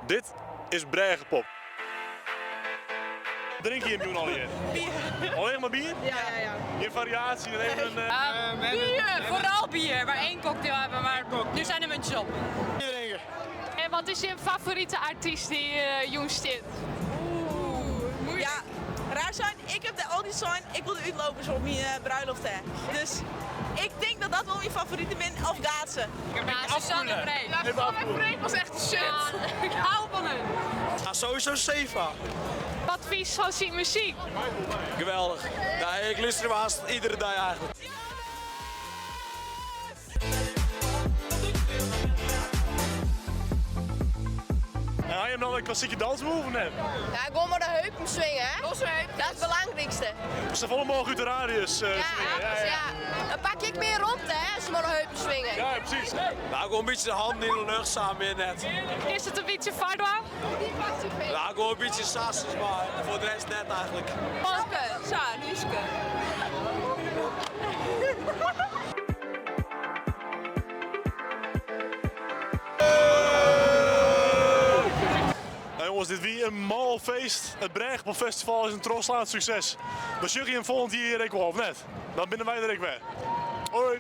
Dit is Bregenpop. Drink je hem nu al hier? Bier. Alleen maar bier? Ja. Geen variatie? Even een, Bier, vooral bier. Maar één cocktail hebben, maar nu zijn er muntjes op. En wat is je favoriete artiest die jong zit? Ja, raar zijn. Ik heb de Aldi sign. Ik wil de uitlopers op mijn bruiloft. Hè. Dus ik denk dat dat wel mijn favoriete ben. Of Gaatsen. Ja, Suzanne Breed. Even afkoelen. Breed was echt shit. Ik hou van hem. Ja, sowieso Seva. Wat vies van zijn muziek? Geweldig. Ja, ik luister hem haast iedere dag eigenlijk. En had je hem dan een klassieke dansmove of net? Ja, gewoon maar de heupen swingen, hè? Dat is het belangrijkste. Ze volle mogelijk uit de radius swingen. Ja. Dan pak ik meer rond, hè, als ze maar de heupen swingen. Ja, precies. Nou, gewoon een beetje de handen in de lucht samen in net. Is het een beetje fardwa? Ja, gewoon een beetje sasses, maar voor de rest net eigenlijk. Nuske, zo, Nuske. Nou jongens, dit wie een mal feest. Het Bregenpop Festival is een troslaand succes. Dus jullie hem volgend jaar hier ook wel, of net? Dan binnen wij er ook weer. Hoi!